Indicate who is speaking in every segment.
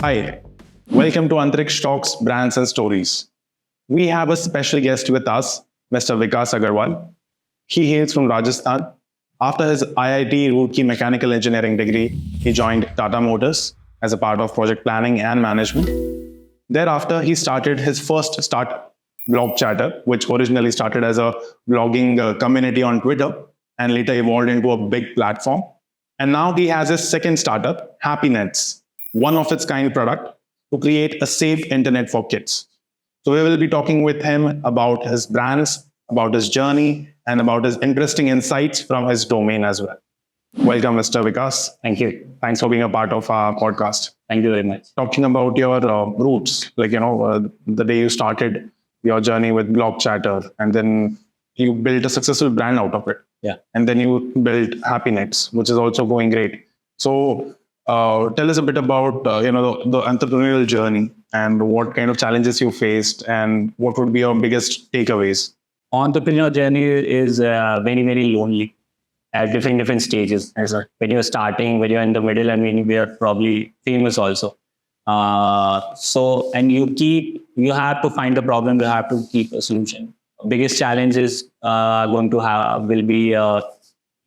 Speaker 1: Hi, welcome to Antriksh Talks Brands and Stories. We have a special guest with us, Mr. Vikas Agarwal. He hails from Rajasthan. After his IIT Roorkee mechanical engineering degree, he joined Tata Motors as a part of project planning and management. Thereafter, he started his first startup, Blogchatter, which originally started as a blogging community on Twitter and later evolved into a big platform. And now he has his second startup, Happinetz, one of its kind product to create a safe internet for kids. So we will be talking with him about his brands, about his journey, and about his interesting insights from his domain as well. Welcome, Mr. Vikas.
Speaker 2: Thank you.
Speaker 1: Thanks for being a part of our podcast.
Speaker 2: Thank you very much.
Speaker 1: Talking about your roots, the day you started your journey with Blogchatter, and then you built a successful brand out of it.
Speaker 2: Yeah.
Speaker 1: And then you built Happinetz, which is also going great. So tell us a bit about the entrepreneurial journey and what kind of challenges you faced and what would be your biggest takeaways.
Speaker 2: Entrepreneurial journey is very, very lonely at different stages.
Speaker 1: Exactly.
Speaker 2: When you're starting, when you're in the middle, and when we are probably famous also. And you have to find the problem, you have to keep a solution. Biggest challenge is will be a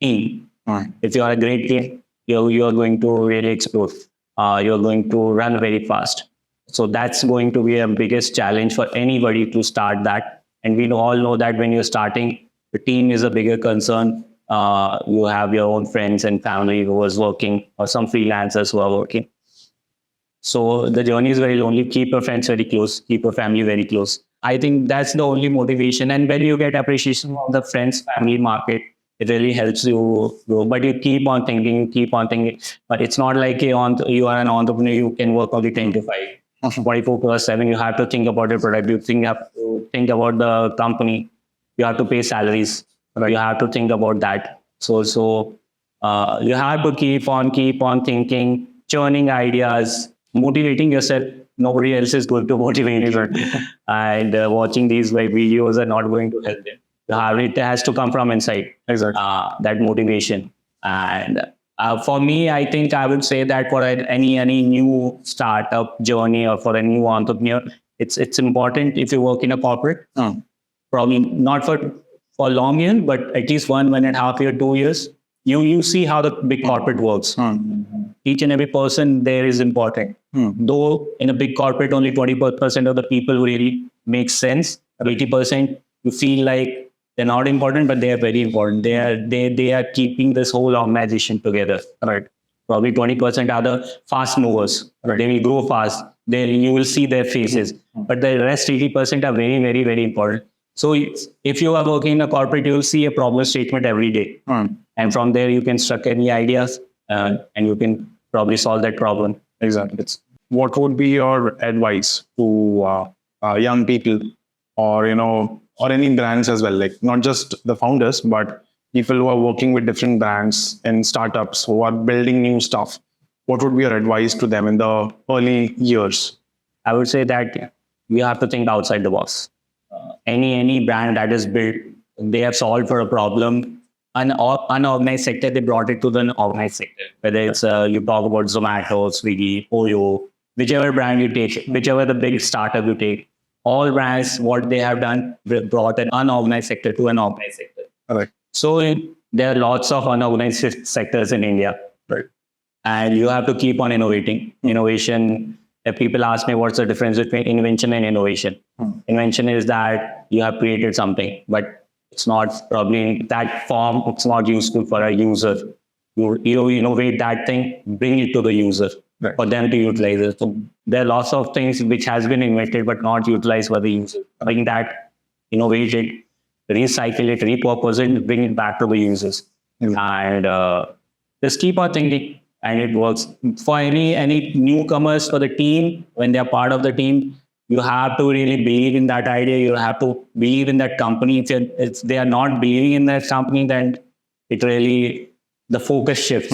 Speaker 2: team.
Speaker 1: Right.
Speaker 2: If you are a great team, you're going to really explode. You're going to run very fast. So that's going to be a biggest challenge for anybody to start that. And we all know that when you're starting, the team is a bigger concern. You have your own friends and family who is working or some freelancers who are working. So the journey is very lonely. Keep your friends very close. Keep your family very close. I think that's the only motivation. And when you get appreciation from the friends, family market, it really helps you grow. But you keep on thinking. But it's not like you are an entrepreneur, you can work only 10 to 5. 24/7, you have to think about your product. You have to think about the company. You have to pay salaries. Right. You have to think about that. So you have to keep on thinking, churning ideas, motivating yourself. Nobody else is going to motivate you. And watching these videos are not going to help them. It has to come from inside.
Speaker 1: Exactly.
Speaker 2: That motivation. And for me, I think I would say that for any new startup journey or for a new entrepreneur, it's important if you work in a corporate, probably not for long years, but at least 1.5 years, 2 years, you see how the big corporate works. Each and every person there is important. Though in a big corporate, only 20% of the people who really make sense. 80% you feel like they're not important, but they are very important. They are keeping this whole organization together.
Speaker 1: Right.
Speaker 2: Probably 20% are the fast movers.
Speaker 1: Right.
Speaker 2: They will grow fast. You will see their faces. But the rest 80% are very, very, very important. So if you are working in a corporate, you will see a problem statement every day. And from there, you can struck any ideas and you can probably solve that problem.
Speaker 1: Exactly. What would be your advice to young people or any brands as well, like not just the founders, but people who are working with different brands and startups who are building new stuff? What would be your advice to them in the early years?
Speaker 2: I would say that you have to think outside the box. Any brand that is built, they have solved for a problem. An unorganized sector, they brought it to the organized sector. Whether it's you talk about Zomato, Swiggy, Oyo, whichever brand you take, whichever the big startup you take, all brands, what they have done, brought an unorganized sector to an organized sector.
Speaker 1: Right.
Speaker 2: So there are lots of unorganized sectors in India.
Speaker 1: Right.
Speaker 2: And you have to keep on innovating. Innovation, if people ask me what's the difference between invention and innovation. Invention is that you have created something, but it's not probably in that form, it's not useful for a user. You innovate that thing, bring it to the user. Right. For them to utilize it. So there are lots of things which has been invented but not utilized by the user. Bring that, innovate it, recycle it, repurpose it, bring it back to the users. And just keep on thinking, and it works. For any newcomers for the team, when they're part of the team, you have to really believe in that idea. You have to believe in that company. If they are not believing in that company, then it really the focus shifts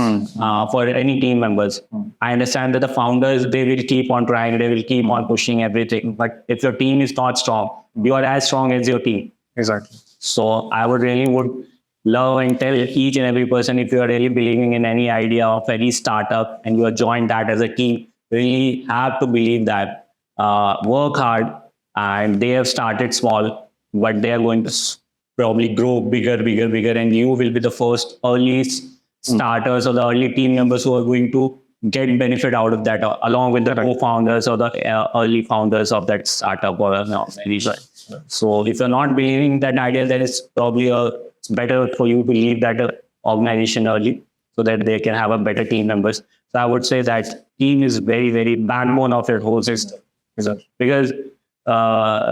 Speaker 2: for any team members. I understand that the founders, they will keep on trying, they will keep on pushing everything. But if your team is not strong, you are as strong as your team.
Speaker 1: Exactly.
Speaker 2: So I would love and tell each and every person, if you are really believing in any idea of any startup and you are joined that as a team, really have to believe that work hard, and they have started small, but they are going to probably grow bigger, and you will be the first early starters or the early team members who are going to get benefit out of that, along with the co-founders or the early founders of that startup or an organization. So if you're not believing that idea, then it's probably it's better for you to leave that organization early so that they can have a better team members. So I would say that team is very backbone of your whole system. Because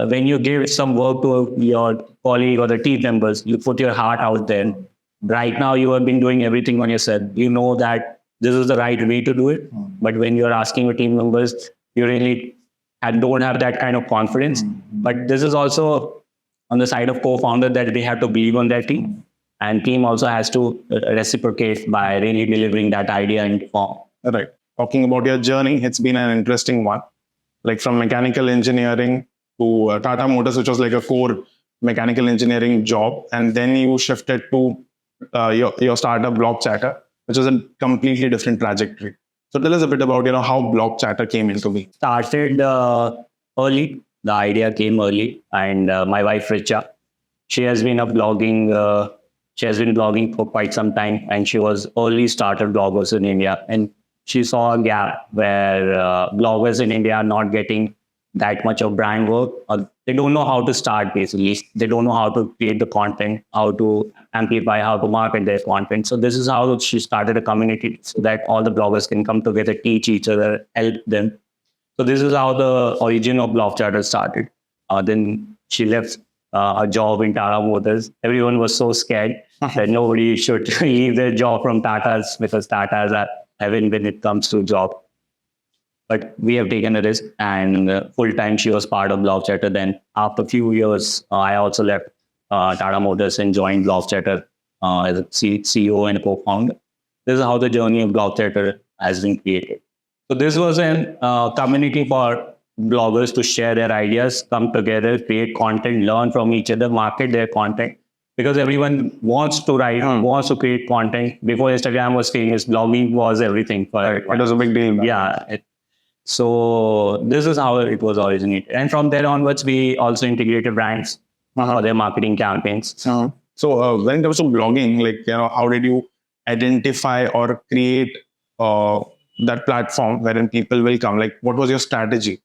Speaker 2: when you give some work to your colleague or the team members, you put your heart out there. Right now, you have been doing everything on yourself. You know that this is the right way to do it. But when you're asking your team members, you really don't have that kind of confidence. But this is also on the side of co-founder that they have to believe on their team. And team also has to reciprocate by really delivering that idea in form.
Speaker 1: Right. Talking about your journey, it's been an interesting one. Like from mechanical engineering to Tata Motors, which was like a core mechanical engineering job. And then you shifted to your startup, Blogchatter, which was a completely different trajectory. So tell us a bit about, how Blogchatter came into being.
Speaker 2: Started early. The idea came early. And my wife, Richa, she has been blogging for quite some time. And she was early starter bloggers in India. And she saw a gap where bloggers in India are not getting that much of brand work. They don't know how to start, basically. They don't know how to create the content, how to amplify, how to market their content. So this is how she started a community so that all the bloggers can come together, teach each other, help them. So this is how the origin of Blogchatter started. Then she left a job in Tata Motors. Everyone was so scared that nobody should leave their job from Tata's because Tata's are heaven when it comes to job. But we have taken a risk, and full-time she was part of Blogchatter. Then after a few years, I also left Tata Motors and joined Blogchatter as a CEO and a co-founder. This is how the journey of Blogchatter has been created. So this was a community for bloggers to share their ideas, come together, create content, learn from each other, market their content. Because everyone wants to write, wants to create content. Before Instagram was famous, blogging was everything for everyone.
Speaker 1: It was a big deal.
Speaker 2: Yeah. So this is how it was originated. And from there onwards, we also integrated brands for their marketing campaigns.
Speaker 1: So when it comes to blogging, how did you identify or create that platform wherein people will come? Like, what was your strategy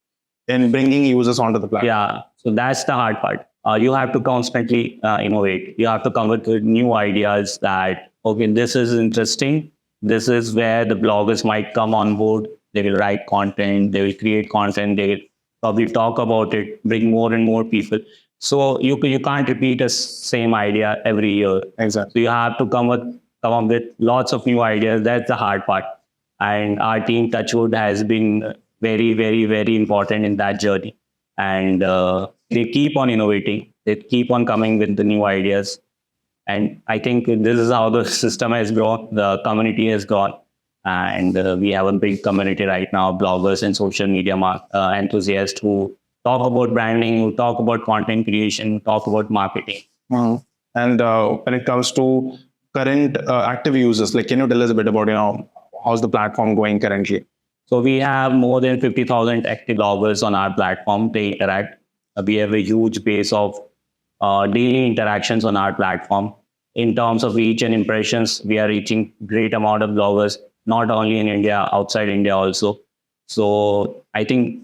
Speaker 1: in bringing users onto the platform?
Speaker 2: Yeah, so that's the hard part. You have to constantly innovate. You have to come with new ideas that, okay, this is interesting. This is where the bloggers might come on board. They will write content. They will create content. They will probably talk about it, bring more and more people. So you can't repeat the same idea every year.
Speaker 1: Exactly.
Speaker 2: So you have to come up with lots of new ideas. That's the hard part. And our team, Touchwood, has been very important in that journey. And they keep on innovating. They keep on coming with the new ideas. And I think this is how the system has grown. The community has grown. And we have a big community right now, bloggers and social media enthusiasts who talk about branding, who talk about content creation, talk about marketing.
Speaker 1: And when it comes to current active users, can you tell us a bit about, how's the platform going currently?
Speaker 2: So we have more than 50,000 active bloggers on our platform. They interact. We have a huge base of daily interactions on our platform. In terms of reach and impressions, we are reaching great amount of bloggers, not only in India, outside India also. So I think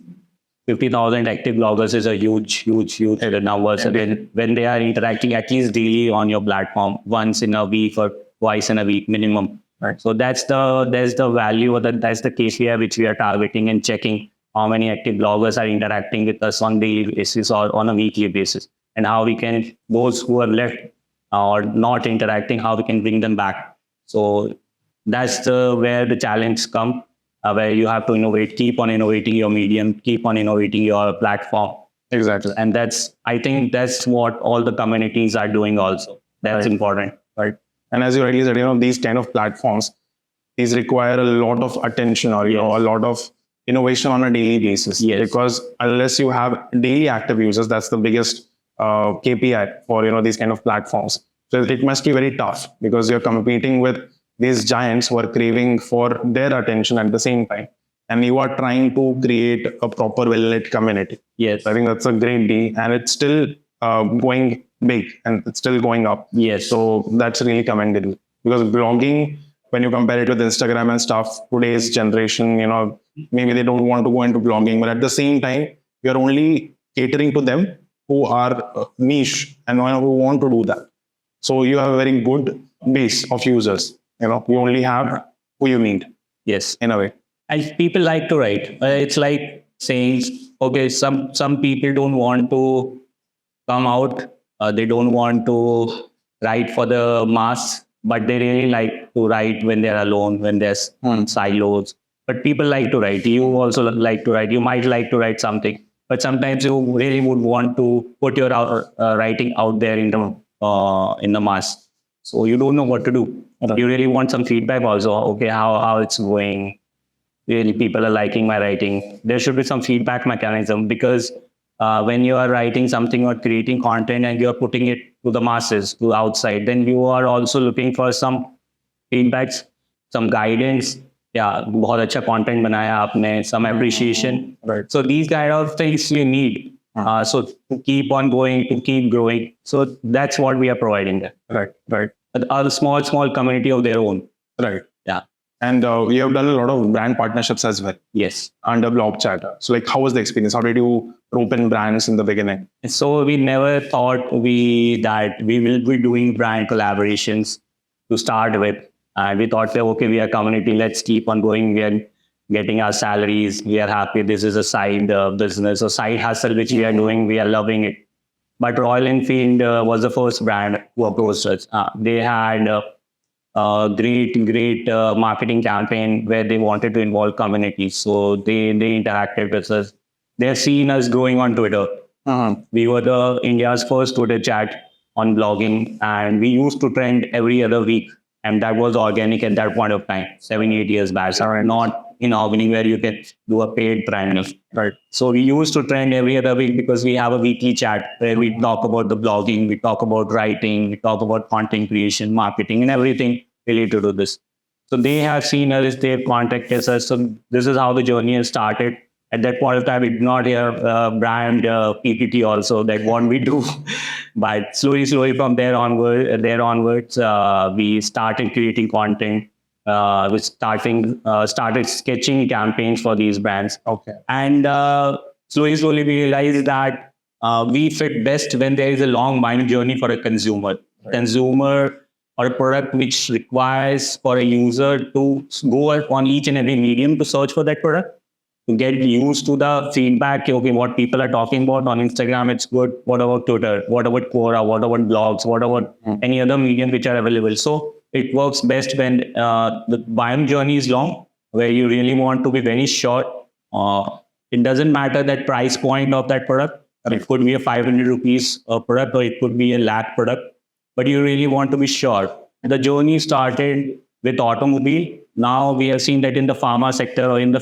Speaker 2: 50,000 active bloggers is a huge number. So when they are interacting at least daily on your platform, once in a week or twice in a week minimum. Right. So that's the value, or that's the KPI which we are targeting and checking how many active bloggers are interacting with us on daily basis or on a weekly basis, and how we can, those who are left or not interacting, how we can bring them back. So that's where the challenge comes, where you have to innovate, keep on innovating your medium, keep on innovating your platform.
Speaker 1: Exactly.
Speaker 2: And I think that's what all the communities are doing also. That's important.
Speaker 1: Right. And as you rightly said, these kind of platforms, these require a lot of attention or, a lot of innovation on a daily basis.
Speaker 2: Yes.
Speaker 1: Because unless you have daily active users, that's the biggest KPI for, these kind of platforms. So it must be very tough because you're competing with these giants who are craving for their attention at the same time. and you are trying to create a proper well-lit community.
Speaker 2: Yes.
Speaker 1: I think that's a great deal, and it's still going big and it's still going up.
Speaker 2: Yes.
Speaker 1: So that's really commendable, because blogging, when you compare it with Instagram and stuff, today's generation, maybe they don't want to go into blogging, but at the same time, you're only catering to them who are niche and who want to do that. So you have a very good base of users. You only have who you need.
Speaker 2: Yes.
Speaker 1: In a way.
Speaker 2: And people like to write. It's like saying, okay, some people don't want to come out. They don't want to write for the mass, but they really like to write when they're alone, when there's silos. But people like to write. You also like to write. You might like to write something, but sometimes you really would want to put your writing out there in the mass. So you don't know what to do. You really want some feedback also. Okay, how it's going. Really, people are liking my writing. There should be some feedback mechanism, because when you are writing something or creating content and you're putting it to the masses, to outside, then you are also looking for some feedbacks, some guidance. Yeah, बहुत अच्छा content बनाया आपने, some appreciation.
Speaker 1: Right.
Speaker 2: So these kind of things you need. So to keep on going, to keep growing. So that's what we are providing there.
Speaker 1: Right.
Speaker 2: A small community of their own.
Speaker 1: Right.
Speaker 2: Yeah.
Speaker 1: And you have done a lot of brand partnerships as well.
Speaker 2: Yes.
Speaker 1: Under Blogchatter. So how was the experience? How did you rope in brands in the beginning?
Speaker 2: So we never thought that we will be doing brand collaborations to start with. And we thought, okay, we are a community. Let's keep on going. We are getting our salaries. We are happy. This is a side business, a side hustle, which we are doing. We are loving it. But Royal Enfield was the first brand who approached us. They had a great marketing campaign where they wanted to involve communities. So they interacted with us. They've seen us growing on Twitter. We were India's first Twitter chat on blogging, and we used to trend every other week. And that was organic at that point of time, 7-8 years back. So not inorganic where you can do a paid branding.
Speaker 1: Right.
Speaker 2: So we used to trend every other week because we have a weekly chat where we talk about the blogging, we talk about writing, we talk about content creation, marketing, and everything related to this. So they have seen us, they've contacted us. So this is how the journey has started. At that point of time, we did not hear brand PPT also, that what we do. But slowly from there onwards, we started creating content. We started sketching campaigns for these brands.
Speaker 1: Okay.
Speaker 2: And slowly we realized that we fit best when there is a long buying journey for a consumer. Right. Consumer or a product which requires for a user to go on each and every medium to search for that product, to get used to the feedback. Okay, what people are talking about on Instagram, it's good. What about Twitter? What about Quora? What about blogs? What about any other medium which are available? So it works best when the buying journey is long, where you really want to be very short. It doesn't matter that price point of that product. It could be a 500 rupees product, or it could be a lakh product, but you really want to be short. The journey started with automobile. Now we have seen that in the pharma sector or in the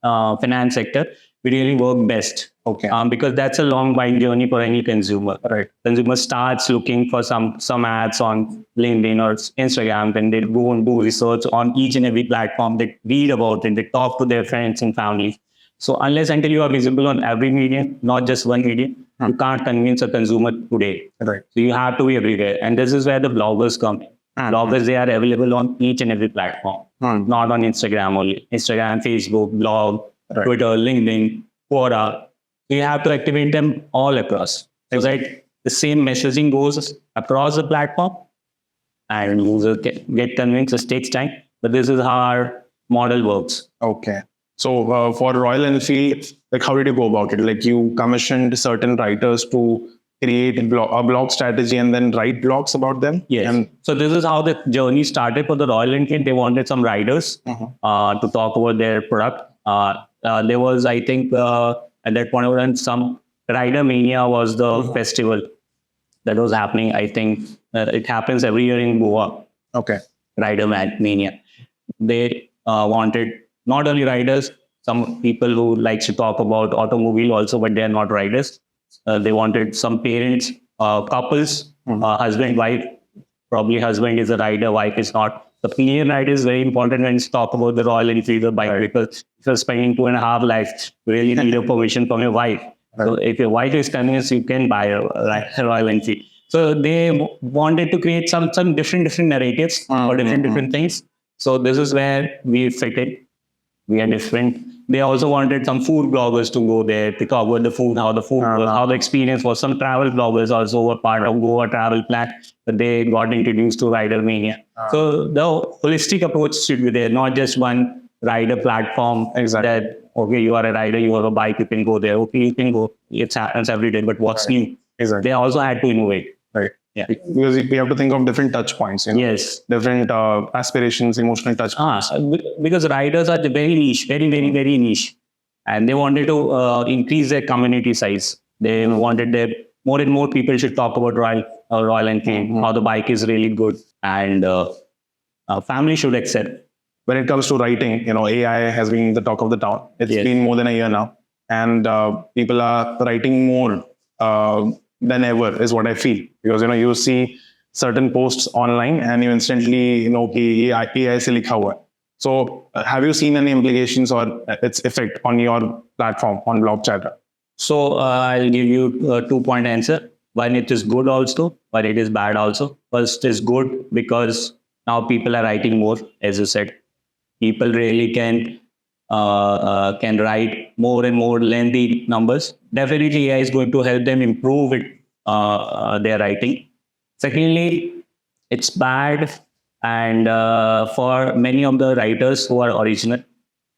Speaker 2: finance sector, we really work best.
Speaker 1: Okay.
Speaker 2: Because that's a long buying journey for any consumer.
Speaker 1: Right.
Speaker 2: Consumer starts looking for some ads on LinkedIn or Instagram, then they go and do research on each and every platform. They read about it. They talk to their friends and family. So until you are visible on every medium, not just one medium, you can't convince a consumer today.
Speaker 1: Right.
Speaker 2: So you have to be everywhere. And this is where the bloggers come in. Bloggers, they are available on each and every platform, not on Instagram only. Instagram, Facebook, blog, Twitter, LinkedIn, Quora. You have to activate them all across. So that the same messaging goes across the platform and users get convinced. It takes time, but this is how our model works.
Speaker 1: Okay. So for Royal Enfield, how did you go about it? You commissioned certain writers to create a blog strategy and then write blogs about them?
Speaker 2: Yes. So this is how the journey started for the Royal Enfield. They wanted some writers to talk about their product. There was, I think, at that point when some Rider Mania was the festival that was happening. I think it happens every year in Goa.
Speaker 1: Okay.
Speaker 2: Rider Mania. They wanted not only riders, some people who like to talk about automobile also, but they are not riders. They wanted some parents, couples, husband, wife. Probably husband is a rider, wife is not. The pillion ride is very important when you talk about the Royal Enfield bike, because if you're spending 2.5 lakhs, you really need a permission from your wife. So if your wife is convinced, you can buy a Royal Enfield. So they wanted to create some different narratives for different things. So this is where we fit in. We are different. They also wanted some food bloggers to go there to cover the food, how the experience was. Some travel bloggers also were part of Goa travel plan, but they got introduced to Rider Mania. So the holistic approach should be there, not just one rider platform.
Speaker 1: Exactly.
Speaker 2: That, okay, you are a rider, you have a bike, you can go there. Okay, you can go. It happens every day, but what's new?
Speaker 1: Exactly.
Speaker 2: They also had to innovate.
Speaker 1: Right.
Speaker 2: Yeah.
Speaker 1: Because we have to think of different touch points.
Speaker 2: Yes.
Speaker 1: Different aspirations, emotional touch points.
Speaker 2: Because riders are very niche, very niche. And they wanted to increase their community size. They wanted that more and more people should talk about Royal Enfield, how the bike is really good. And family should accept.
Speaker 1: When it comes to writing, AI has been the talk of the town. It's been more than a year now. And people are writing more than ever, is what I feel. Because, you see certain posts online and you instantly, AI se likha hua hai. So have you seen any implications or its effect on your platform, on Blogchatter?
Speaker 2: So I'll give you a 2-point answer. One, it is good also, but it is bad also. First is good because now people are writing more, as you said. People really can write more and more lengthy numbers. Definitely AI is going to help them improve their writing. Secondly, it's bad and for many of the writers who are original,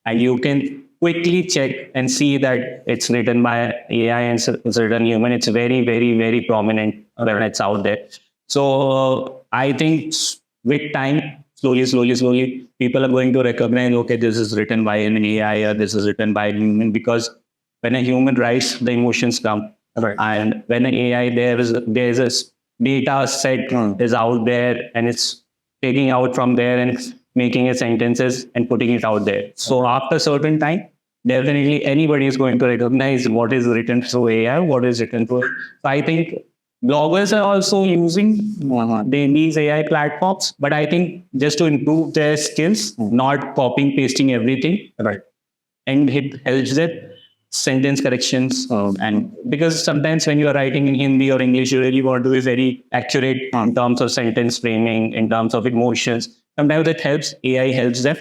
Speaker 2: and you can quickly check and see that it's written by AI and it's written human. It's very prominent when it's out there. So I think with time, slowly, people are going to recognize, okay, this is written by an AI or this is written by a human, because when a human writes, the emotions come.
Speaker 1: Right.
Speaker 2: And when an AI, there is a data set is out there and it's taking out from there and making it sentences and putting it out there. So after a certain time, definitely anybody is going to recognize what is written through AI, what is written through. So I think bloggers are also using these AI platforms, but I think just to improve their skills, not copying, pasting everything.
Speaker 1: Right.
Speaker 2: And it helps them sentence corrections. And because sometimes when you are writing in Hindi or English, you really want to be very accurate in terms of sentence framing, in terms of emotions. Sometimes it helps, AI helps them.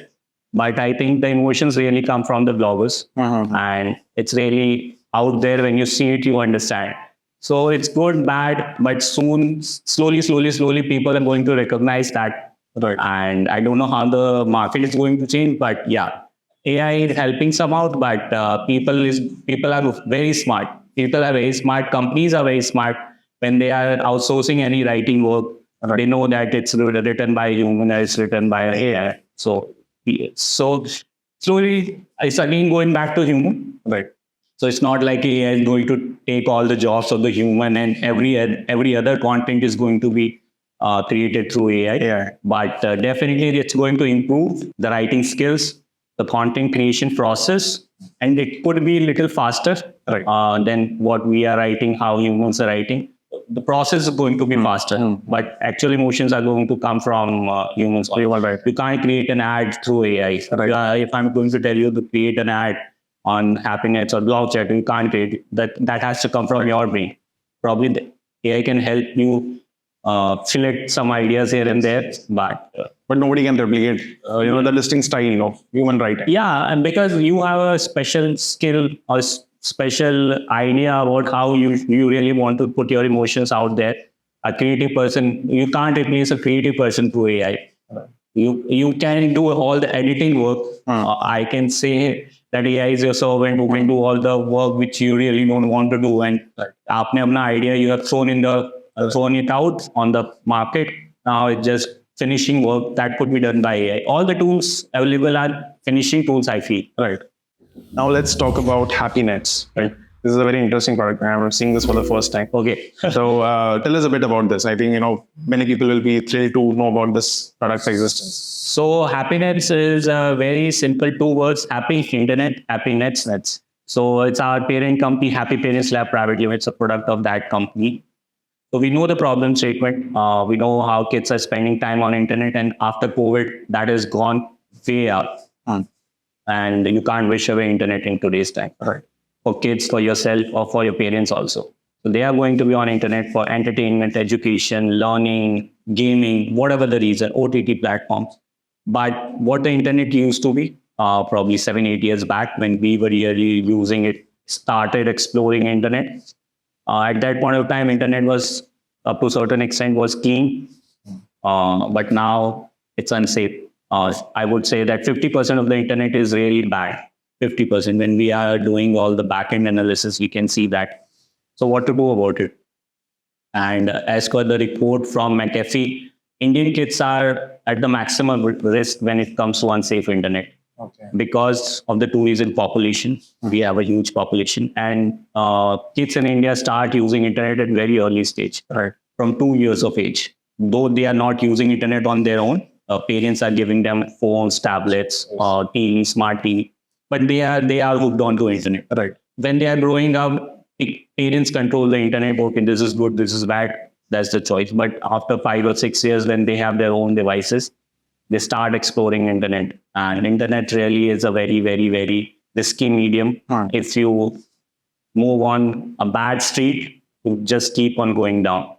Speaker 2: But I think the emotions really come from the bloggers. And it's really out there. When you see it, you understand. So it's good, bad, but soon, slowly, people are going to recognize that.
Speaker 1: Right.
Speaker 2: And I don't know how the market is going to change, but yeah, AI is helping some out, but people are very smart. People are very smart. Companies are very smart. When they are outsourcing any writing work, they know that it's written by a human or it's written by an AI. So slowly, it's again going back to human.
Speaker 1: Right.
Speaker 2: So it's not like AI is going to take all the jobs of the human and every other content is going to be created through AI.
Speaker 1: Yeah.
Speaker 2: But definitely it's going to improve the writing skills, the content creation process, and it could be a little faster than what we are writing, how humans are writing. The process is going to be faster, but actual emotions are going to come from humans. You can't create an ad through AI.
Speaker 1: Right.
Speaker 2: If I'm going to tell you to create an ad on Happinetz or Blogchatter, you can't create it. That has to come from your brain. Probably the AI can help you select some ideas here and there, but
Speaker 1: nobody can replicate, the listing style of human writing.
Speaker 2: Yeah, and because you have a special skill or special idea about how you really want to put your emotions out there. A creative person, you can't replace a creative person through AI. You can do all the editing work. I can say that AI is your servant who can do all the work which you really don't want to do. And aapne apna idea, you have thrown it out on the market. Now it's just finishing work that could be done by AI. All the tools available are finishing tools, I feel.
Speaker 1: Right. Now let's talk about Happinetz. Right. This is a very interesting product. I'm seeing this for the first time.
Speaker 2: Okay.
Speaker 1: So tell us a bit about this. I think, many people will be thrilled to know about this product's existence.
Speaker 2: So Happinetz is a very simple 2 words: happy internet, Happinetz. So it's our parent company, Happy Parents Lab Private Limited. It's a product of that company. So we know the problem statement. We know how kids are spending time on internet, and after COVID, that has gone way up. And you can't wish away internet in today's time.
Speaker 1: Right.
Speaker 2: For kids, for yourself, or for your parents also. So they are going to be on internet for entertainment, education, learning, gaming, whatever the reason, OTT platforms. But what the internet used to be, probably 7-8 years back when we were really using it, started exploring internet. At that point of time, internet was up to a certain extent was clean, but now it's unsafe. I would say that 50% of the internet is really bad. 50%. When we are doing all the backend analysis, we can see that. So what to do about it? And as per the report from McAfee, Indian kids are at the maximum risk when it comes to unsafe internet.
Speaker 1: Okay.
Speaker 2: Because of the two reason population. We have a huge population, and kids in India start using internet at very early stage,
Speaker 1: Right.
Speaker 2: from 2 years of age. Though they are not using internet on their own, parents are giving them phones, tablets, TV, smart TV, but they are hooked onto internet.
Speaker 1: Right.
Speaker 2: When they are growing up, parents control the internet. Okay, this is good, this is bad. That's the choice. But after 5 or 6 years, when they have their own devices, they start exploring internet. And internet really is a very, very, very risky medium. If you move on a bad street, you just keep on going down.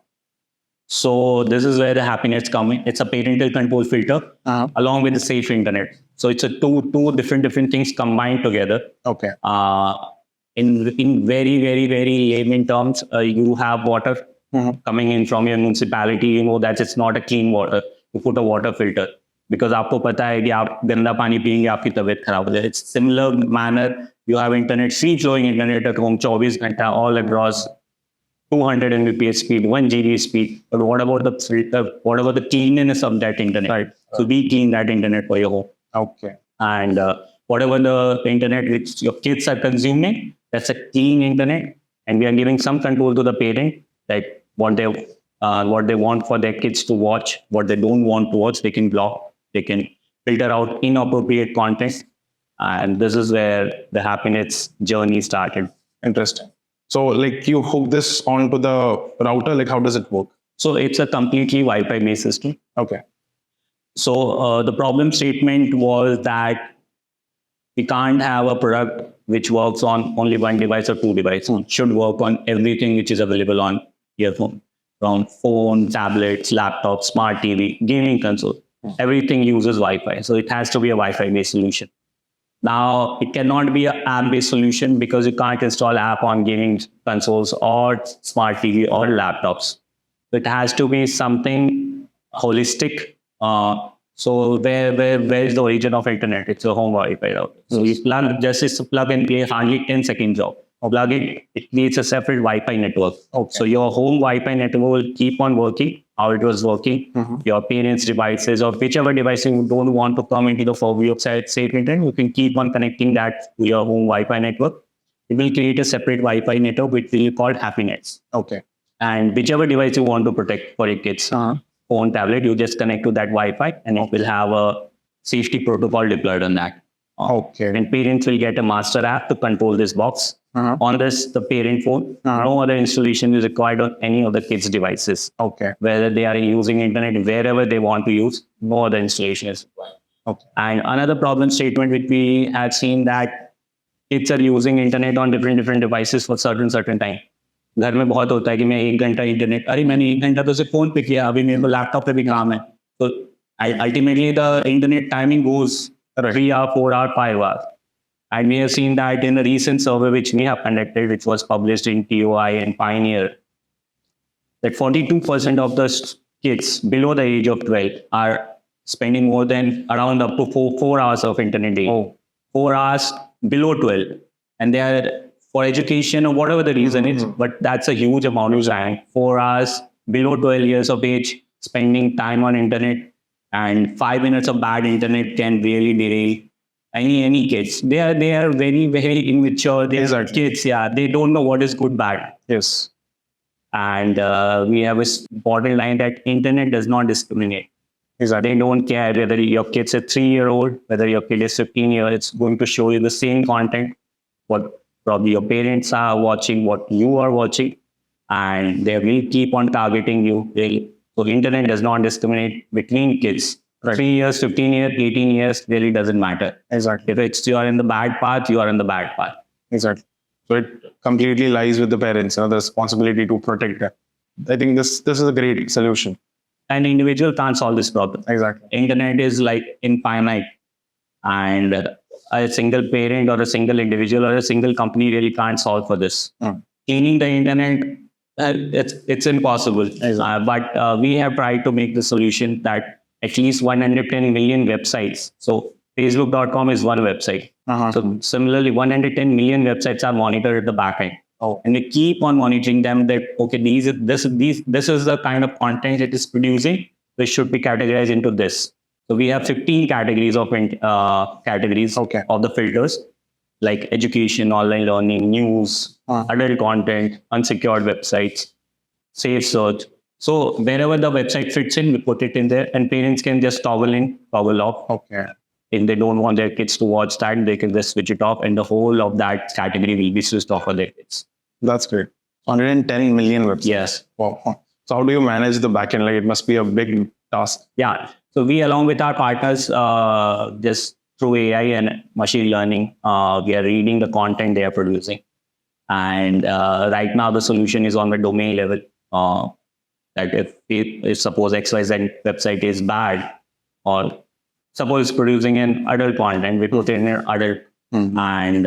Speaker 2: So this is where the Happinetz come in. It's a parental control filter along with the safe internet. So it's a two different things combined together.
Speaker 1: Okay.
Speaker 2: In very, very, very layman terms, you have water coming in from your municipality. You know that it's not a clean water. You put a water filter because आपको पता है कि आप गंदा पानी पिएंगे आपकी तबीयत खराब हो जाए. It's similar manner. You have internet, free flowing internet at home, 24 घंटा all across. 200 Mbps speed, 1 GB speed. But what about the filter? What about the cleanliness of that internet?
Speaker 1: Right.
Speaker 2: So we clean that internet for your home.
Speaker 1: Okay.
Speaker 2: And whatever the internet which your kids are consuming, that's a clean internet. And we are giving some control to the parent that what they want for their kids to watch, what they don't want to watch, they can block, they can filter out inappropriate content. And this is where the Happinetz journey started.
Speaker 1: Interesting. So like you hook this onto the router, like how does it work?
Speaker 2: So it's a completely Wi-Fi based system.
Speaker 1: Okay.
Speaker 2: So the problem statement was that we can't have a product which works on only one device or two devices. It should work on everything which is available on your phone, from phone, tablets, laptops, smart TV, gaming console. Everything uses Wi-Fi. So it has to be a Wi-Fi based solution. Now, it cannot be an app-based solution because you can't install app on gaming consoles or smart TV or laptops. It has to be something holistic. So where is the origin of internet? It's a home Wi-Fi router. So you plug and play hardly 10 seconds job. Plug it creates a separate Wi-Fi network.
Speaker 1: Okay.
Speaker 2: So your home Wi-Fi network will keep on working how it was working. Your parents' devices or whichever device you don't want to come into the purview of safe internet, you can keep on connecting that to your home Wi-Fi network. It will create a separate Wi-Fi network which will be called Happinetz.
Speaker 1: Okay.
Speaker 2: And whichever device you want to protect for your kids, phone, tablet, you just connect to that Wi-Fi and it will have a safety protocol deployed on that.
Speaker 1: Okay.
Speaker 2: And parents will get a master app to control this box. On the parent phone, no other installation is required on any of the kids' devices.
Speaker 1: Okay.
Speaker 2: Whether they are using internet wherever they want to use, no other installation is required.
Speaker 1: Okay.
Speaker 2: And another problem statement which we have seen that kids are using internet on different devices for certain time. घर में बहुत होता है कि मैं 1 घंटा internet, अरे मैंने 1 घंटा तो सिर्फ फोन पे किया, अभी मेरे को लैपटॉप पे भी काम है. So ultimately the internet timing goes 3 hours, 4 hours, 5 hours. And we have seen that in a recent survey which we have conducted, which was published in TOI and Pioneer, that 42% of the kids below the age of 12 are spending more than around up to 4 hours of internet daily. 4 hours below 12. And they are for education or whatever the reason is, but that's a huge amount of time. 4 hours below 12 years of age, spending time on internet, and 5 minutes of bad internet can really derail any kids. They are very, very immature. They are kids, they don't know what is good, bad.
Speaker 1: Yes.
Speaker 2: And we have a important line that internet does not discriminate.
Speaker 1: Exactly.
Speaker 2: They don't care whether your kid's a 3-year-old, whether your kid is 15 years, it's going to show you the same content, what probably your parents are watching, what you are watching. and they will keep on targeting you. So internet does not discriminate between kids.
Speaker 1: Right.
Speaker 2: 3 years, 15 years, 18 years really doesn't matter.
Speaker 1: Exactly.
Speaker 2: If you are in the bad path, you are in the bad path.
Speaker 1: Exactly. So it completely lies with the parents, the responsibility to protect them. I think this is a great solution.
Speaker 2: An individual can't solve this problem.
Speaker 1: Exactly.
Speaker 2: Internet is like infinite, and a single parent or a single individual or a single company really can't solve for this. Cleaning the internet, it's impossible. But we have tried to make the solution that at least 110 million websites. So Facebook.com is one website. So similarly, 110 million websites are monitored at the backend. And we keep on monitoring them that, okay, this is the kind of content it is producing, which should be categorized into this. So we have 15 categories of of the filters, like education, online learning, news, adult content, unsecured websites, safe search. So wherever the website fits in, we put it in there, and parents can just toggle in, toggle off.
Speaker 1: Okay.
Speaker 2: If they don't want their kids to watch that, they can just switch it off, and the whole of that category will be switched off for their kids.
Speaker 1: That's great. 110 million websites.
Speaker 2: Yes.
Speaker 1: Wow. So how do you manage the backend? Like, it must be a big task.
Speaker 2: Yeah. So we, along with our partners, just through AI and machine learning, we are reading the content they are producing. And right now the solution is on the domain level. That if suppose XYZ website is bad, or suppose it's producing an adult content, we put in an adult, and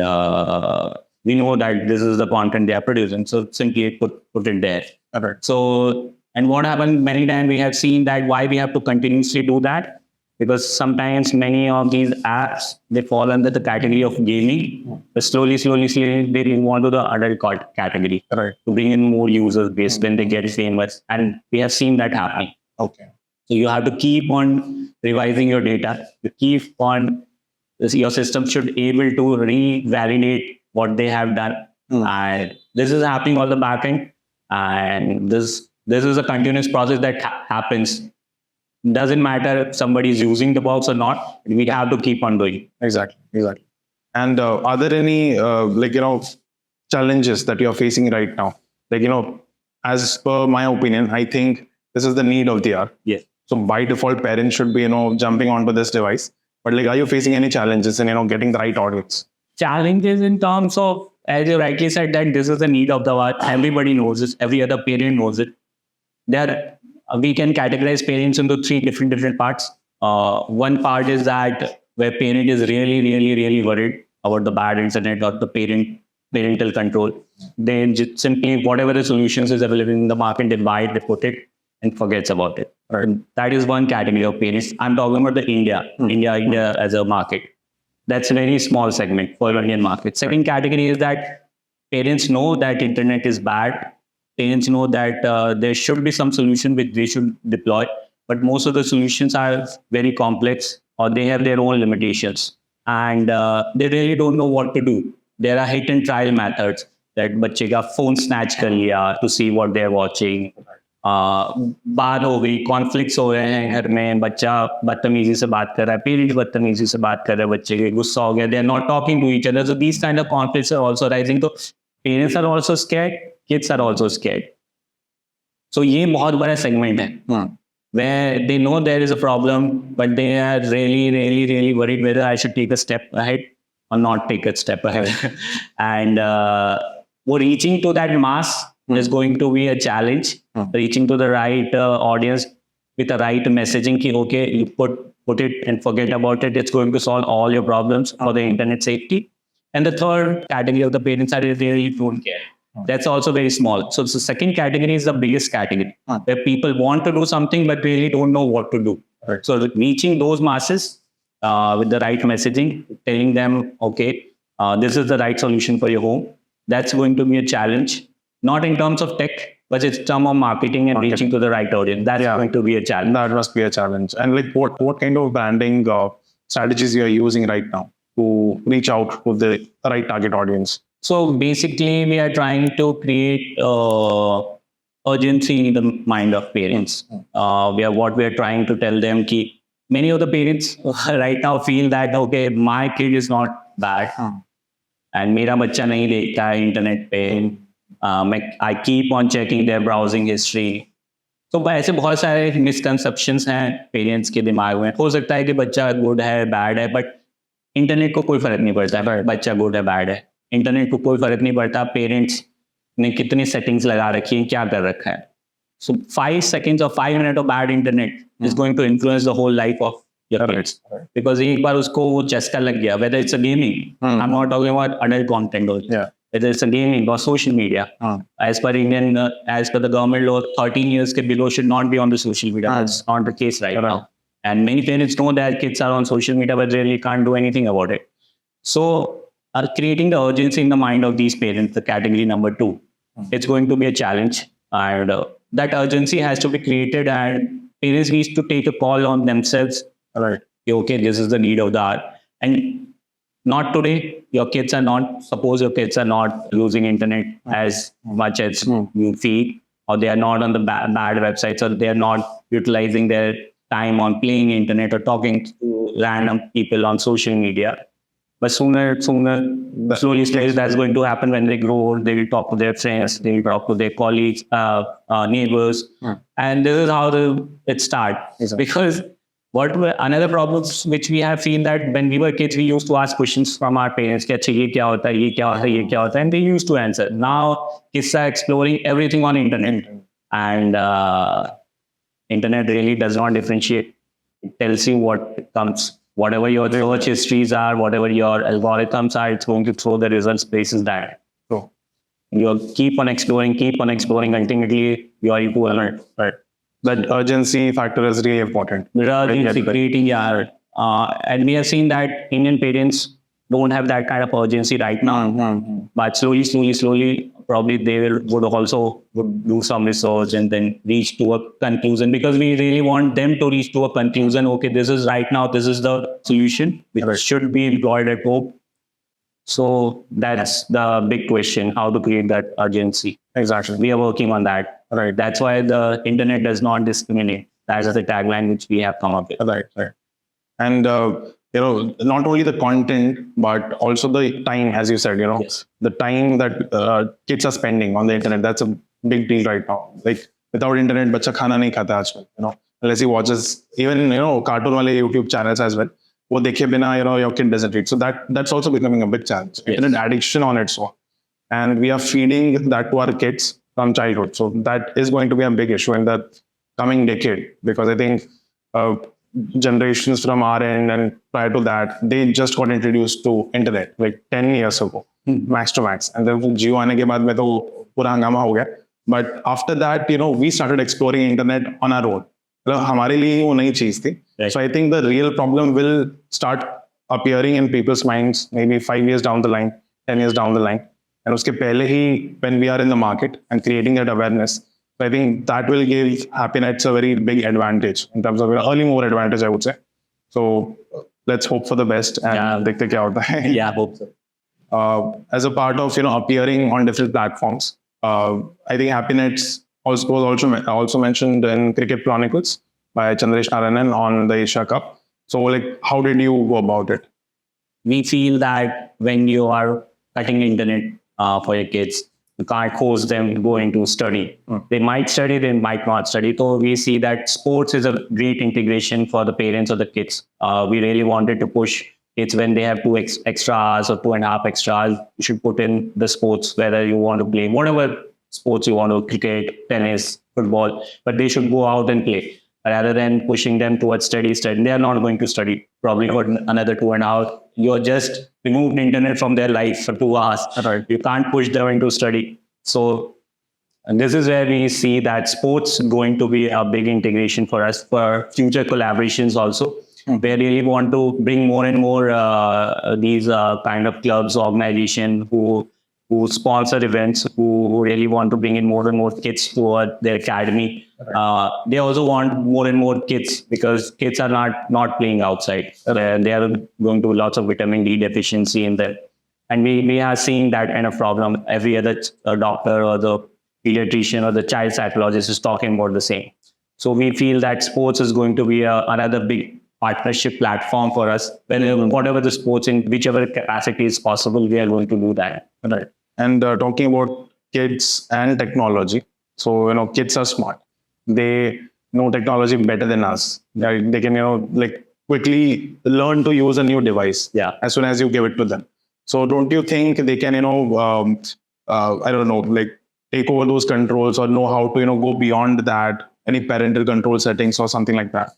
Speaker 2: we know that this is the content they are producing. So simply put it there.
Speaker 1: Okay.
Speaker 2: So, and what happened many times, we have seen that why we have to continuously do that, because sometimes many of these apps, they fall under the category of gaming, but slowly they move on to the adult category,
Speaker 1: Right.
Speaker 2: to bring in more users based when they get famous. And we have seen that happening.
Speaker 1: Okay.
Speaker 2: So you have to keep on revising your data. You keep on, your system should able to revalidate what they have done. And this is happening on the back end. And this is a continuous process that happens. Doesn't matter if somebody is using the box or not. We have to keep on doing.
Speaker 1: Exactly. And are there any challenges that you're facing right now? As per my opinion, I think this is the need of the hour.
Speaker 2: Yes.
Speaker 1: So by default, parents should be jumping onto this device. But are you facing any challenges in getting the right audience?
Speaker 2: Challenges in terms of, as you rightly said, that this is the need of the hour. Everybody knows this. Every other parent knows it. We can categorize parents into three different parts. One part is that where parent is really worried about the bad internet or the parental control. They just simply, whatever the solutions is available in the market, they buy it, they put it, and forgets about it. Right. That is one category of parents. I'm talking about the India as a market. That's a very small segment for Indian market. Second category is that parents know that internet is bad. Parents know that there should be some solution which they should deploy, but most of the solutions are very complex, or they have their own limitations, and they really don't know what to do. There are hit and trial methods that बच्चे का phone snatch कर लिया to see what they're watching. बात हो गई, conflicts हो रहे हैं घर में, बच्चा बदतमीजी से बात कर रहा है, पेरेंट्स बदतमीजी से बात कर रहे हैं, बच्चे के गुस्सा हो गया, they are not talking to each other. So these kind of conflicts are also rising. So parents are also scared, kids are also scared. So ये बहुत बड़ा segment है, where they know there is a problem, but they are really worried whether I should take a step ahead or not take a step ahead. And reaching to that mass is going to be a challenge. Reaching to the right audience with the right messaging, ki, okay, you put it and forget about it. It's going to solve all your problems for the internet safety. And the third category of the parents are really don't care. That's also very small. So the second category is the biggest category, where people want to do something but really don't know what to do. Right. So reaching those masses with the right messaging, telling them, okay, this is the right solution for your home. That's going to be a challenge. Not in terms of tech, but it's term of marketing and reaching to the right audience. That's going to be a challenge. That
Speaker 1: must be a challenge. And what kind of branding strategies you are using right now to reach out to the right target audience?
Speaker 2: So basically, we are trying to create urgency in the mind of parents. What we are trying to tell them, ki many of the parents right now feel that, okay, my kid is not bad. And मेरा बच्चा नहीं देखता है internet पे, I keep on checking their browsing history. तो ऐसे बहुत सारे मिसकंसेप्शंस हैं पेरेंट्स के दिमाग में. हो सकता है कि बच्चा गुड है, बैड है, बट इंटरनेट को कोई फर्क नहीं पड़ता है बच्चा गुड है, बैड है. इंटरनेट को कोई फर्क नहीं पड़ता पेरेंट्स ने कितनी सेटिंग्स लगा रखी हैं, क्या कर रखा है. So 5 seconds or 5 minutes of bad internet is going to influence the whole life of your kids. Because एक बार उसको वो चस्का लग गया, whether it's a gaming, I'm not talking about adult content also. Whether it's a gaming or social media. As per the government law, 13 years ke below should not be on the social media. That's not the case right now. And many parents know that kids are on social media, but they really can't do anything about it. So creating the urgency in the mind of these parents, the category number 2, it's going to be a challenge. And that urgency has to be created, and parents need to take a call on themselves. Right. Okay, this is the need of the hour. And not today, your kids are not, suppose your kids are not using internet as much as you feel, or they are not on the bad websites, or they are not utilizing their time on playing internet or talking to random people on social media. But sooner, slowly, that's going to happen when they grow old. They will talk to their friends, they will talk to their colleagues, neighbors. And this is how it starts. Exactly. Because another problem which we have seen that when we were kids, we used to ask questions from our parents, ye kya hota hai, ye kya hota hai, ye kya hota hai, and they used to answer. Now, kids are exploring everything on internet. And internet really does not differentiate. It tells you what comes. Whatever your search histories are, whatever your algorithms are, it's going to throw the results places that. So you keep on exploring, ultimately you are able to learn. Right.
Speaker 1: That urgency factor is really important.
Speaker 2: Urgency, creating, and we have seen that Indian parents don't have that kind of urgency right now. But slowly, probably they would also do some research and then reach to a conclusion, because we really want them to reach to a conclusion. Okay, this is right now, this is the solution which should be employed at home. So that's the big question, how to create that urgency.
Speaker 1: Exactly.
Speaker 2: We are working on that.
Speaker 1: Right.
Speaker 2: That's why the internet does not discriminate. That's the tagline which we have come up with.
Speaker 1: Right. And not only the content, but also the time, as you said,
Speaker 2: Yes.
Speaker 1: the time that kids are spending on the internet, that's a big deal right now. Like without internet, bacha khana nahi khata aajkal, unless he watches even, cartoon wale YouTube channels as well. Wo dekhe bina, your kid doesn't read. So that's also becoming a big challenge. Yes. Internet addiction on its own. And we are feeding that to our kids from childhood. So that is going to be a big issue in the coming decade, because I think generations from our end and prior to that, they just got introduced to internet like 10 years ago, max to max. And then Jio aane ke baad mein to pura hangama ho gaya. But after that, we started exploring internet on our own. हमारे लिए वो नई चीज थी. So I think the real problem will start appearing in people's minds maybe 5 years down the line, 10 years down the line. And uske pehle hi, when we are in the market and creating that awareness, so I think that will give Happinetz a very big advantage in terms of early mover advantage, I would say. So let's hope for the best and dekhte kya hota hai.
Speaker 2: Yeah, hope so.
Speaker 1: As a part of appearing on different platforms, I think Happinetz was also mentioned in Cricket Chronicles by Chandresh Narayanan on the Asia Cup. So like, how did you go about it?
Speaker 2: We feel that when you are cutting internet for your kids, you can't force them going to study. They might study, they might not study. So we see that sports is a great integration for the parents of the kids. We really wanted to push kids when they have 2 extra hours or 2.5 extra hours. You should put in the sports, whether you want to play whatever sports you want to, cricket, tennis, football, but they should go out and play rather than pushing them towards study. They are not going to study probably for another 2.5 hours. You're just removed internet from their life for 2 hours. Right. You can't push them into study. So and this is where we see that sports going to be a big integration for us for future collaborations also. We really want to bring more and more these kind of clubs, organizations who sponsor events, who really want to bring in more and more kids toward their academy. They also want more and more kids, because kids are not playing outside. They are going to lots of vitamin D deficiency in there. And we are seeing that kind of problem. Every other doctor or the pediatrician or the child psychologist is talking about the same. So we feel that sports is going to be another big partnership platform for us. Whatever the sports in whichever capacity is possible, we are going to do that.
Speaker 1: Right. And talking about kids and technology. So, kids are smart. They know technology better than us. They can, like quickly learn to use a new device as soon as you give it to them. So don't you think they can, I don't know, like take over those controls or know how to, go beyond that, any parental control settings or something like that?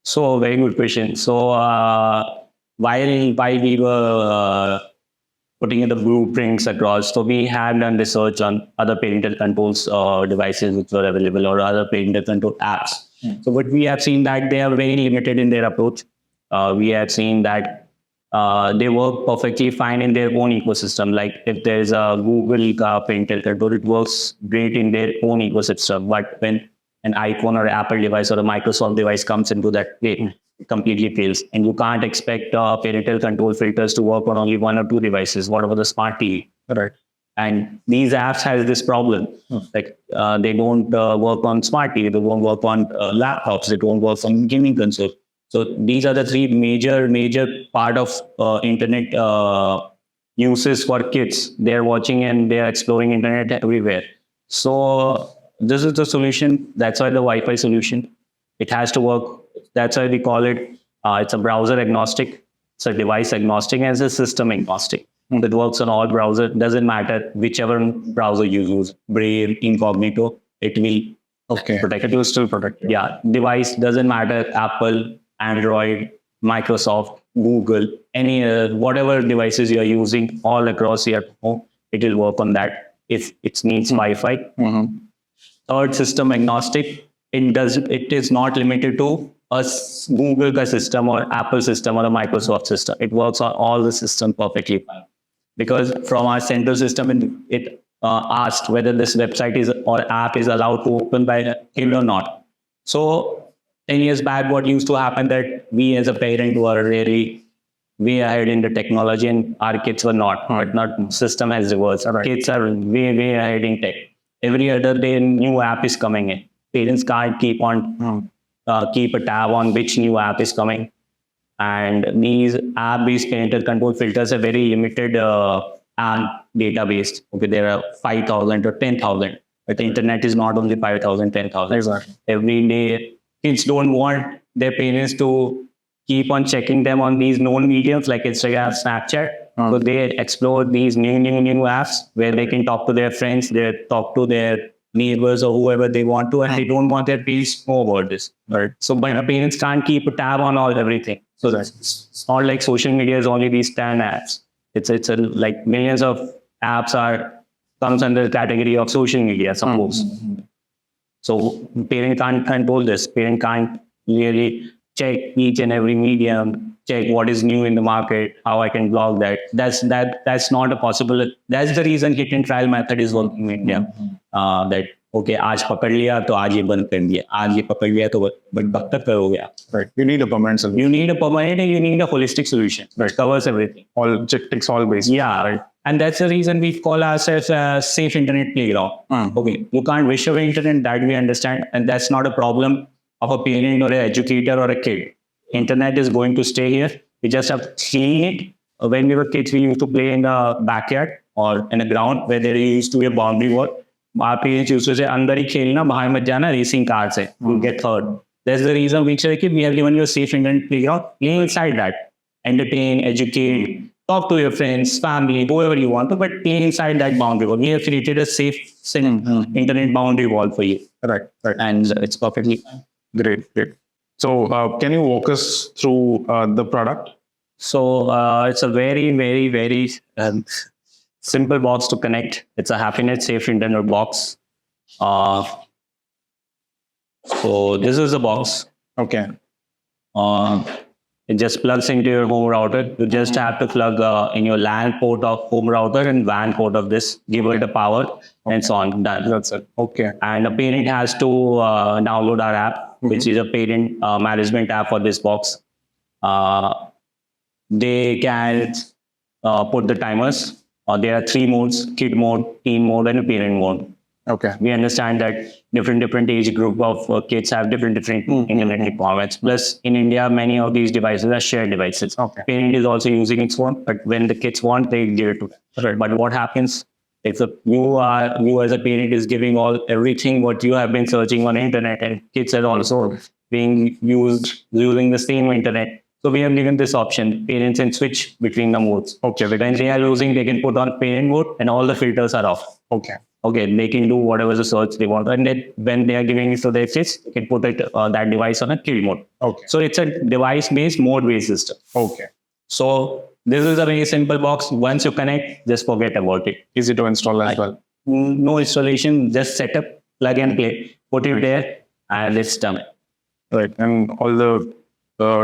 Speaker 2: So very good question. So while we were putting in the blueprints across, so we had done research on other parental controls devices which were available or other parental control apps. So what we have seen that they are very limited in their approach. We have seen that they work perfectly fine in their own ecosystem. Like if there's a Google parental control, it works great in their own ecosystem. But when an iPhone or Apple device or a Microsoft device comes into that play, it completely fails. And you can't expect parental control filters to work on only one or two devices. What about the smart TV?
Speaker 1: Right.
Speaker 2: And these apps has this problem. Like they don't work on smart TV, they don't work on laptops, they don't work on gaming consoles. So these are the three major part of internet uses for kids. They're watching and they're exploring internet everywhere. So this is the solution. That's why the Wi-Fi solution. It has to work. That's why we call it. It's a browser agnostic. It's a device agnostic and it's a system agnostic. It works on all browsers. Doesn't matter whichever browser you use. Brave, Incognito. It will protect.
Speaker 1: It will still protect you.
Speaker 2: Yeah. Device doesn't matter. Apple, Android, Microsoft, Google, any whatever devices you are using all across your home, it will work on that if it needs Wi-Fi. Third, system agnostic. It is not limited to a Google system or Apple system or a Microsoft system. It works on all the systems perfectly fine. Because from our central system, it asked whether this website is or app is allowed to open by a kid or not. So 10 years back, what used to happen that we as a parent were really way ahead in the technology and our kids were not. But not system has reversed. Right. Kids are way ahead in tech. Every other day, a new app is coming in. Parents can't keep a tab on which new app is coming. And these app-based parental control filters are very limited database. Okay, there are 5,000 or 10,000. But the internet is not only 5,000, 10,000.
Speaker 1: Exactly.
Speaker 2: Every day, kids don't want their parents to keep on checking them on these known mediums like Instagram, Snapchat. So they explore these new apps where they can talk to their friends, they talk to their neighbors or whoever they want to, and they don't want their parents to know about this. Right. So but parents can't keep a tab on everything. So it's not like social media is only these 10 apps. It's like millions of apps comes under the category of social media, suppose. So parent can't control this. Parent can't really check each and every medium, check what is new in the market, how I can block that. That's not a possible. That's the reason hit and trial method is working in India. That okay, आज पकड़ लिया तो आज ये बंद कर दिया, आज ये पकड़ लिया तो but कब तक करोगे आप?
Speaker 1: Right. You need a permanent solution.
Speaker 2: You need a permanent and you need a holistic solution. Right. Covers everything.
Speaker 1: All ticks all bases.
Speaker 2: Yeah. Right. And that's the reason we call ourselves a safe internet playground. Okay, you can't wish away internet, that we understand, and that's not a problem of a parent or an educator or a kid. Internet is going to stay here. We just have to clean it. When we were kids, we used to play in the backyard or in the ground where there used to be a boundary wall. Our parents used to say, "Andar hi khelna, bahar mat jana, racing cars hai, you get hurt." That's the reason we say we have given you a safe internet playground. Play inside that, entertain, educate, talk to your friends, family, whoever you want to, but play inside that boundary wall. We have created a safe internet boundary wall for you.
Speaker 1: Right.
Speaker 2: And it's perfectly fine.
Speaker 1: Great. So can you walk us through the product?
Speaker 2: So it's a very simple box to connect. It's a Happinetz safe internet box. So this is the box.
Speaker 1: Okay.
Speaker 2: It just plugs into your home router. You just have to plug in your LAN port of home router and WAN port of this, give it the power, and so on. Done.
Speaker 1: That's it. Okay.
Speaker 2: And a parent has to download our app, which is a parent management app for this box. They can put the timers. There are 3 modes: kid mode, teen mode, and a parent mode.
Speaker 1: Okay.
Speaker 2: We understand that different age group of kids have different internet requirements. Plus, in India, many of these devices are shared devices.
Speaker 1: Okay.
Speaker 2: Parent is also using its phone, but when the kids want, they give it to them.
Speaker 1: Right.
Speaker 2: But what happens If you as a parent is giving everything what you have been searching on internet, and kids are also being using the same internet. So we have given this option. Parents can switch between the modes.
Speaker 1: Okay.
Speaker 2: When they are using, they can put on parent mode and all the filters are off.
Speaker 1: Okay.
Speaker 2: Okay, they can do whatever the search they want. And then when they are giving it to their kids, they can put that device on a kill mode.
Speaker 1: Okay.
Speaker 2: So it's a device-based, mode-based system.
Speaker 1: Okay.
Speaker 2: So this is a very simple box. Once you connect, just forget about it.
Speaker 1: Easy to install as well.
Speaker 2: No installation, just set up, plug and play, put it there, and it's done.
Speaker 1: Right. And all the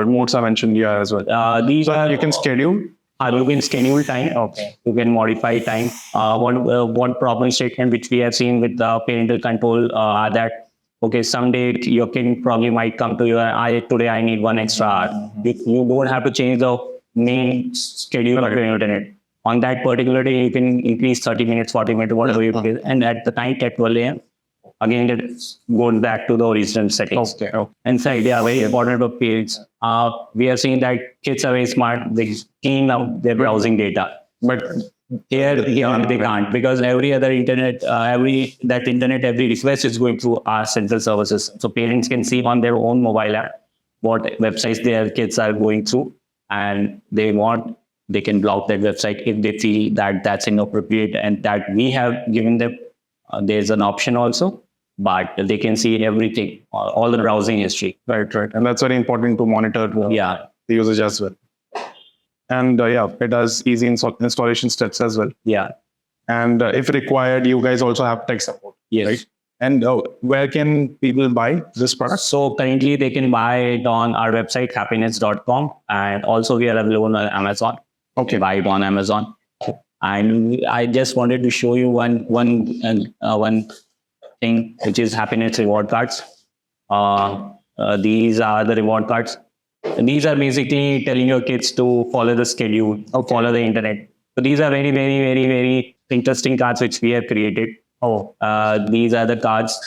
Speaker 1: modes are mentioned here as well.
Speaker 2: These are
Speaker 1: you can schedule.
Speaker 2: You can schedule time.
Speaker 1: Okay.
Speaker 2: You can modify time. One problem statement which we have seen with the parental control are that, okay, someday your kid probably might come to you and today I need 1 extra hour. You don't have to change the main schedule of your internet. On that particular day, you can increase 30 minutes, 40 minutes, whatever you can. And at the night at 12 a.m., again, it goes back to the original settings.
Speaker 1: Okay.
Speaker 2: And so, yeah, very important for parents. We have seen that kids are very smart. They clean up their browsing data. But here they can't, because every other internet, every request is going through our central services. So parents can see on their own mobile app what websites their kids are going through, and they can block that website if they feel that that's inappropriate, and that we have given them. There's an option also, but they can see everything, all the browsing history.
Speaker 1: Right. And that's very important to monitor the usage as well. And it has easy installation steps as well.
Speaker 2: Yeah.
Speaker 1: And if required, you guys also have tech support.
Speaker 2: Yes.
Speaker 1: Right? And where can people buy this product?
Speaker 2: So currently they can buy it on our website, happinetz.com. And also we are available on Amazon.
Speaker 1: Okay.
Speaker 2: Buy it on Amazon. And I just wanted to show you one thing, which is Happinetz reward cards. These are the reward cards. And these are basically telling your kids to follow the schedule or follow the internet. So these are very, very, very, very interesting cards which we have created. These are the cards.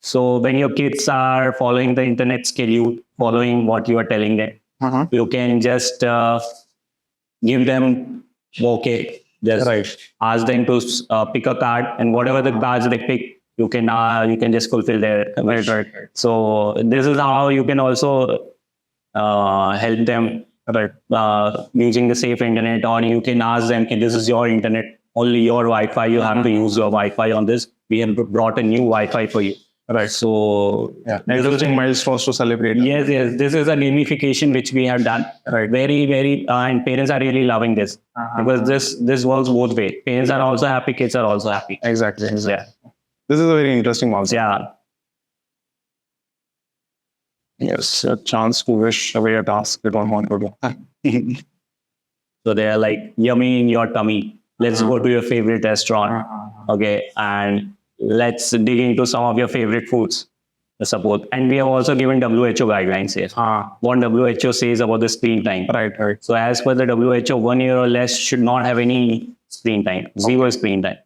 Speaker 2: So when your kids are following the internet schedule, following what you are telling them, you can just give them, ask them to pick a card, and whatever the cards they pick, you can just fulfill their wish. Right. So this is how you can also help them using the safe internet, or you can ask them, this is your internet, only your Wi-Fi, you have to use your Wi-Fi on this. We have brought a new Wi-Fi for you.
Speaker 1: Right.
Speaker 2: So
Speaker 1: interesting milestones to celebrate.
Speaker 2: Yes. This is a gamification which we have done.
Speaker 1: Right.
Speaker 2: Very, very, and parents are really loving this because this works both ways. Parents are also happy, kids are also happy.
Speaker 1: Exactly.
Speaker 2: Yeah.
Speaker 1: This is a very interesting milestone.
Speaker 2: Yeah.
Speaker 1: Yes, a chance to wish away a task you don't want to do.
Speaker 2: So they are like, yummy in your tummy. Let's go to your favorite restaurant. Okay. And let's dig into some of your favorite foods. Support. And we have also given WHO guidelines here. What WHO says about the screen time.
Speaker 1: Right.
Speaker 2: So as per the WHO, 1 year or less should not have any screen time. Zero screen time.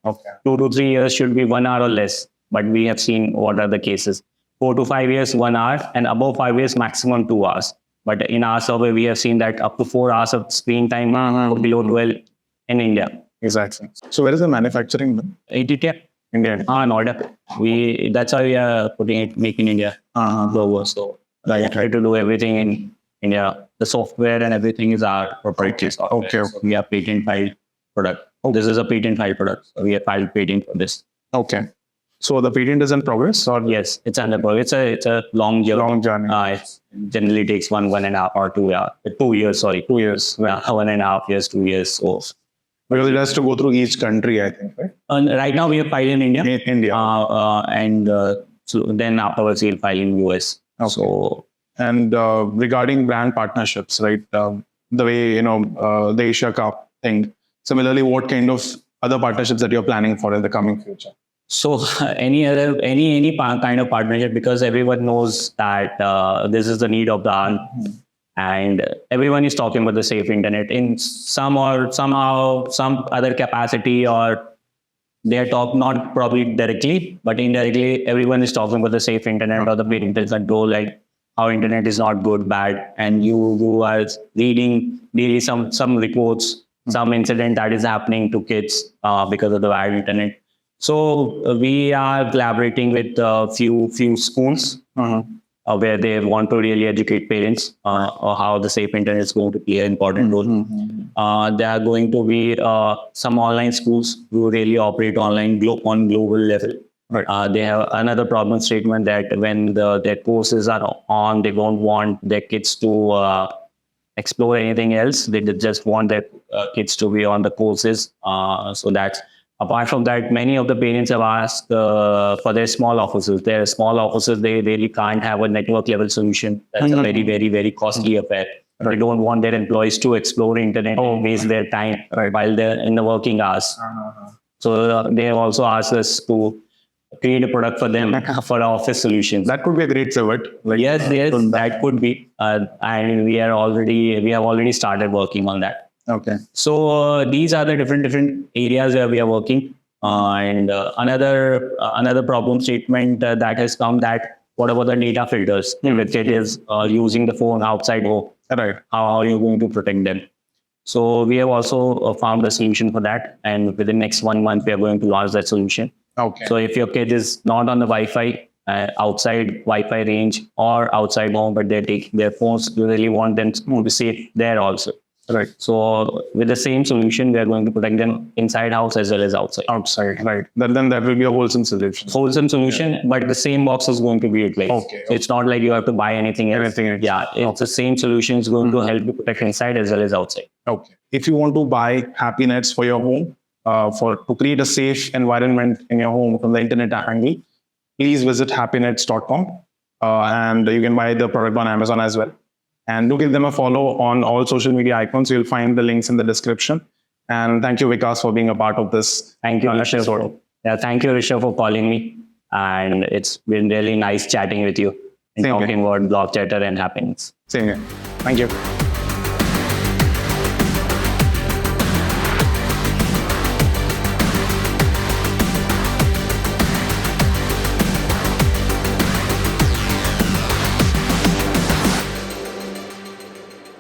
Speaker 2: 2 to 3 years should be 1 hour or less. But we have seen what are the cases. 4 to 5 years, 1 hour, and above 5 years, maximum 2 hours. But in our survey, we have seen that up to 4 hours of screen time below 12 in India.
Speaker 1: Exactly. So where is the manufacturing done?
Speaker 2: India. Noida. That's why we are putting it Make in India logo. So I try to do everything in India. The software and everything is our proprietary software.
Speaker 1: Okay.
Speaker 2: So we have patent filed product. This is a patent filed product. So we have filed patent for this.
Speaker 1: Okay. So the patent is in progress, or
Speaker 2: yes, it's under progress. It's a long journey.
Speaker 1: Long journey.
Speaker 2: It generally takes 1.5 or 2 years. 2 years, sorry.
Speaker 1: 2 years.
Speaker 2: Yeah, 1.5 years, 2 years. So
Speaker 1: because it has to go through each country, I think, right?
Speaker 2: Right now we have filed in India. So then afterwards we'll file in US.
Speaker 1: Okay.
Speaker 2: So
Speaker 1: and regarding brand partnerships, right? The way the Asia Cup thing. Similarly, what kind of other partnerships that you're planning for in the coming future?
Speaker 2: So any kind of partnership, because everyone knows that this is the need of the hour, and everyone is talking about the safe internet in some other capacity, or they are not probably directly, but indirectly, everyone is talking about the safe internet or the parental control, like how internet is not good, bad, and you are reading daily some reports some incident that is happening to kids because of the bad internet. So we are collaborating with a few schools where they want to really educate parents or how the safe internet is going to play an important role. There are going to be some online schools who really operate online on global level.
Speaker 1: Right.
Speaker 2: They have another problem statement that when their courses are on, they don't want their kids to explore anything else. They just want their kids to be on the courses. So that's apart from that, many of the parents have asked for their small offices. Their small offices, they really can't have a network level solution. That's a very, very, very costly affair. Right. They don't want their employees to explore internet and waste their time while they're in the working hours. So they have also asked us to create a product for them for office solutions.
Speaker 1: That could be a great pivot.
Speaker 2: Yes, that could be. And we have already started working on that.
Speaker 1: Okay.
Speaker 2: So these are the different areas where we are working. And another problem statement that has come, that what about the data filters? If it is using the phone outside home,
Speaker 1: Right.
Speaker 2: how are you going to protect them? So we have also found a solution for that. And within the next 1 month, we are going to launch that solution.
Speaker 1: Okay.
Speaker 2: So if your kid is not on the Wi-Fi, outside Wi-Fi range or outside home, but they're taking their phones, you really want them to be safe there also.
Speaker 1: Right.
Speaker 2: So with the same solution, we are going to protect them inside house as well as outside.
Speaker 1: Outside. Right. Then that will be a wholesome solution.
Speaker 2: Wholesome solution, but the same box is going to be utilized.
Speaker 1: Okay.
Speaker 2: So it's not like you have to buy anything else. Yeah, it's the same solution is going to help you protect inside as well as outside.
Speaker 1: Okay. If you want to buy Happinetz for your home, to create a safe environment in your home from the internet angle, please visit happinetz.com and you can buy the product on Amazon as well. And do give them a follow on all social media icons. You'll find the links in the description. And thank you, Vikas, for being a part of this.
Speaker 2: Thank you, Rishabh. Yeah, thank you, Rishabh, for calling me. And it's been really nice chatting with you and talking about Blogchatter and Happinetz.
Speaker 1: Same here. Thank you.